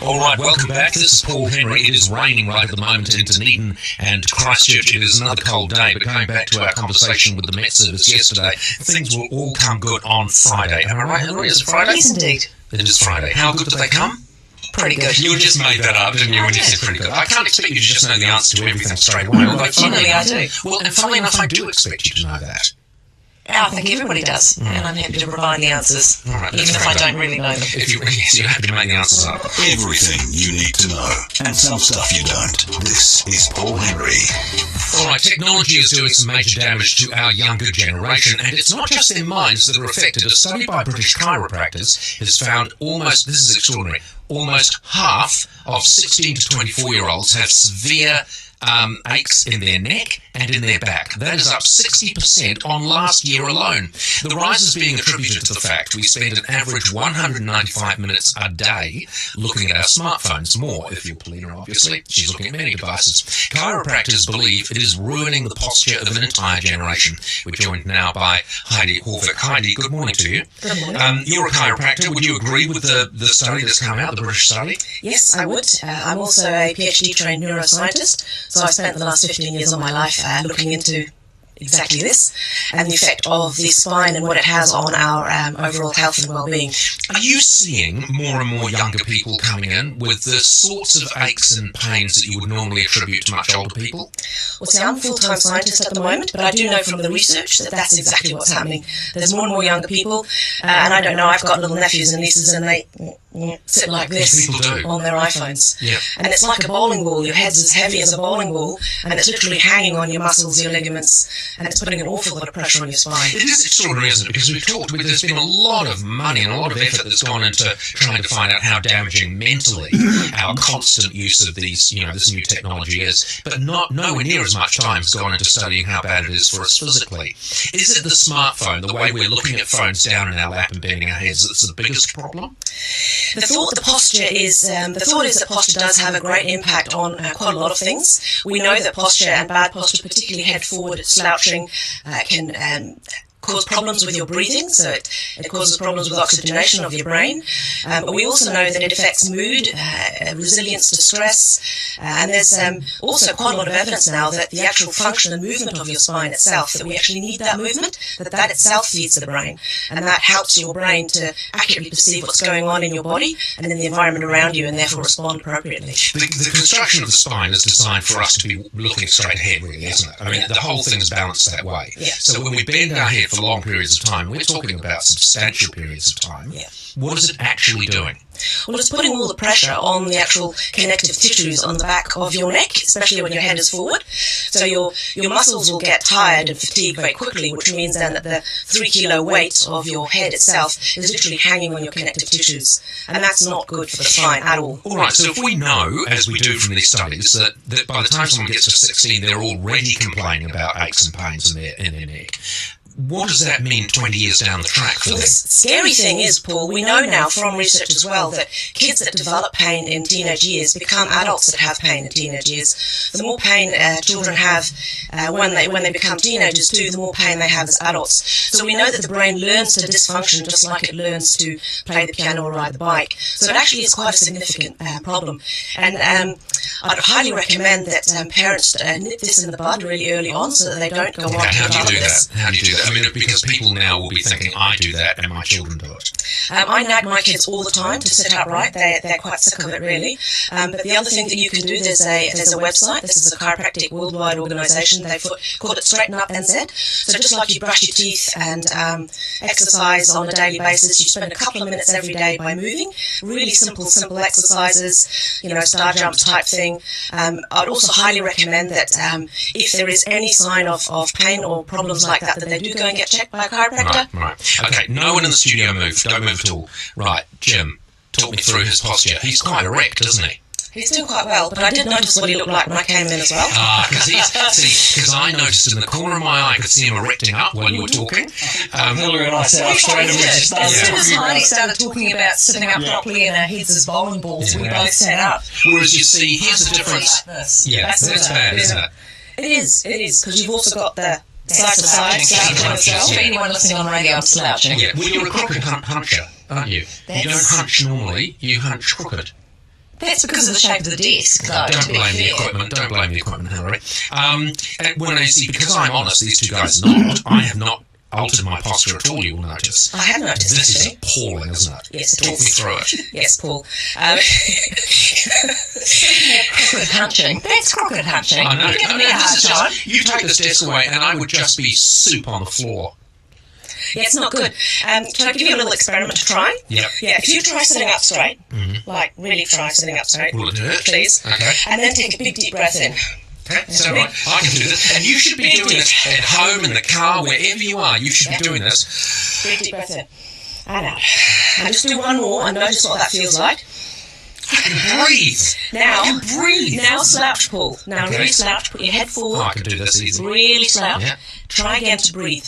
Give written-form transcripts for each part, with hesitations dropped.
All right, welcome back. This is Paul Henry. It is raining right at the moment in Dunedin and Christchurch. It is another cold day, but going back to our conversation with the Met Service yesterday, things will all come good on Friday. Am I right, Hillary? Is it Friday? Yes, indeed. It is Friday. How good do they come? Pretty good. You just made that up, didn't you, when you said pretty good? I can't expect you to just know the answer to everything straight away. Generally, I do. Well, and funnily enough, I do expect you to know that. I think everybody does, and I'm happy to provide the answers, right, even if I don't really know them. You're happy to make the answers up. Everything you need to know, and some stuff you don't. This is Paul Henry. All right, technology is doing some major damage to our younger generation, and it's not just their minds that are affected. A study by British chiropractors has found almost, this is extraordinary, almost half of 16 to 24-year-olds have severe aches in their neck and in their back. That is up 60% on last year alone. The rise is being attributed to the fact we spend an average 195 minutes a day looking at our smartphones. More if you're Paulina, obviously. She's looking at many devices. Chiropractors believe it is ruining the posture of an entire generation. We're joined now by Heidi Haavik. Heidi, good morning to you. Good morning. You're a chiropractor. Would you agree with the study that's come out, the British study? Yes, I would. I'm also a PhD trained neuroscientist, so I've spent the last 15 years of my life looking into exactly this and the effect of the spine and what it has on our overall health and well-being. Are you seeing more and more younger people coming in with the sorts of aches and pains that you would normally attribute to much older people? Well, see, I'm a full-time scientist at the moment, but I do know from the research that that's exactly what's happening. There's more and more younger people, and I don't know, I've got little nephews and nieces, and they sit like this on their iPhones. Yeah. And it's like a bowling ball. Your head's as heavy as a bowling ball, and it's literally hanging on your muscles, your ligaments, and it's putting an awful lot of pressure on your spine. It is extraordinary, isn't it? Because there's been a lot of money and a lot of effort that's gone into trying to find out how damaging mentally our constant use of these, this new technology is. But nowhere near as much time has gone into studying how bad it is for us physically. Is it the smartphone, the way we're looking at phones down in our lap and bending our heads, that's the biggest problem? The thought that posture does have a great impact on quite a lot of things. We know that posture and bad posture, particularly head forward slouching, can cause problems with your breathing, so it causes problems with oxygenation of your brain. But we also know that it affects mood, resilience to stress, and there's also quite a lot of evidence now that the actual function and movement of your spine itself, that we actually need that movement, that itself feeds the brain, and that helps your brain to accurately perceive what's going on in your body and in the environment around you, and therefore respond appropriately. The construction of the spine is designed for us to be looking straight ahead, really, isn't it? I mean, the whole thing is balanced that way. Yeah. So when we bend our head for long periods of time, we're talking about substantial periods of time. Yeah. What is it actually doing? Well, it's putting all the pressure on the actual connective tissues on the back of your neck, especially when your head is forward. So your muscles will get tired and fatigued very quickly, which means then that the 3-kilo weight of your head itself is literally hanging on your connective tissues. And that's not good for the spine at all. All right, so if we know, as we do from these studies, that by the time someone gets to 16, they're already complaining about aches and pains in their neck, what does that mean 20 years down the track for them? The scary thing is, Paul, we know now from research as well that kids that develop pain in teenage years become adults that have pain in teenage years. The more pain children have when they become teenagers too, the more pain they have as adults. So we know that the brain learns to dysfunction just like it learns to play the piano or ride the bike. So it actually is quite a significant problem. And I'd highly recommend that parents nip this in the bud really early on so that they don't go on to How do you do this. that? How do you do that? I mean, because people now will be thinking, I do that and my children do it. I nag my kids all the time to sit upright. They're quite sick of it, really. But the other thing that you can do, there's a website. This is a chiropractic worldwide organisation. They've called it Straighten Up NZ. So just like you brush your teeth and exercise on a daily basis, you spend a couple of minutes every day by moving. Really simple exercises, star jumps type thing. I'd also highly recommend that if there is any sign of pain or problems like that they do go and get checked by a chiropractor. Right. Okay, no one in the studio move. Don't move at all. Right, Jim, talk me through his posture. He's quite erect, isn't he? He's doing quite well, but I did notice what he looked like when I came in as well. Because I noticed in the corner of my eye, I could see him erecting up while you were talking. Hillary and I sat up straight away. As soon as Heidi started talking about sitting up properly and our heads as bowling balls, we both sat up. Whereas you see, here's the difference. Like this. Yeah, that's bad, isn't it? It is, because you've also got the side-to-side slouching as well. For anyone listening on radio, I'm slouching. Yeah, well, you're a crooked huncher, aren't you? You don't hunch normally, you hunch crooked. That's because of the shape of the desk, though. Don't blame the equipment. Don't blame the equipment, Hillary. And when I see, because I'm honest, these two guys are not. I have not altered my posture at all, you'll notice. I have noticed. This is actually. appalling, isn't it? Yes, it Talk is. me through it. Yes, Paul. Crooked hunching. That's crooked hunching. I know. Give me a hard time. You take this desk away, and I would just be soup on the floor. Yeah, it's not good. Can I give you a little experiment to try? Yep. Yeah, if you try sitting up straight, like really try sitting up straight, Will it hurt? please, Okay. and then take a big deep breath in. Okay, so right, I can do this. And you should be doing this at home, in the car, wherever you are. You should be doing this. Big deep breath in. And out. And just do one more and notice what that feels like. I can breathe. Now, I can breathe. Now slouch, Paul. Now Okay. really slouch, put your head forward. Oh, I can do this easy. Really slouch. Yeah. Try again to breathe.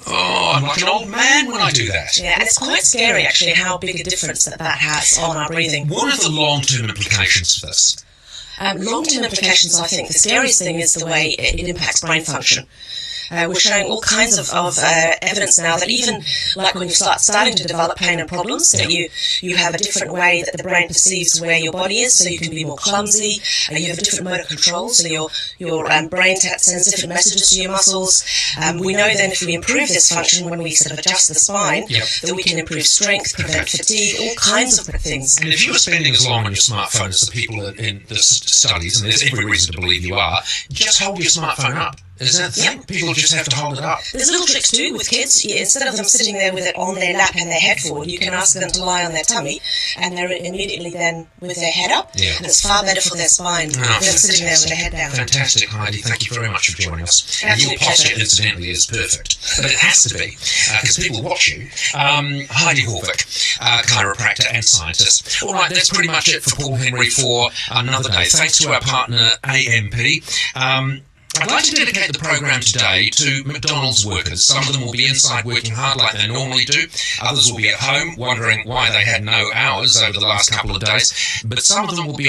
Oh, I'm like an old man when I do that. Yeah, and it's quite scary actually how big a difference that has on our breathing. What are the long-term implications for this? Long-term implications, I think the scariest thing is the way it impacts brain function. We're showing all kinds of evidence now that even like when you starting to develop pain and problems, that you have a different way that the brain perceives where your body is, so you can be more clumsy, you have a different motor control, so your brain sends different messages to your muscles. We know then if we improve this function, when we sort of adjust the spine, that we can improve strength, prevent fatigue, all kinds of things. And if you are spending as long on your smartphone as the people in the studies, and there's every reason to believe you are, just hold your smartphone up. Is that the thing? People just have to hold it up. There's little tricks too with kids. Instead of them sitting there with it on their lap and their head forward, you can ask them to lie on their tummy, and they're immediately then with their head up. Yeah. And it's far better for their spine than sitting there with their head down. Fantastic, Heidi. Thank you very much for joining us. And your Absolute posture, pleasure. incidentally, is perfect. But it has to be, because people watch you. Heidi Haavik, chiropractor and scientist. All right, that's pretty much it for Paul Henry for another day. Thanks to our partner, AMP. I'd like to dedicate the program today to McDonald's workers. Some of them will be inside working hard like they normally do. Others will be at home wondering why they had no hours over the last couple of days. But some of them will be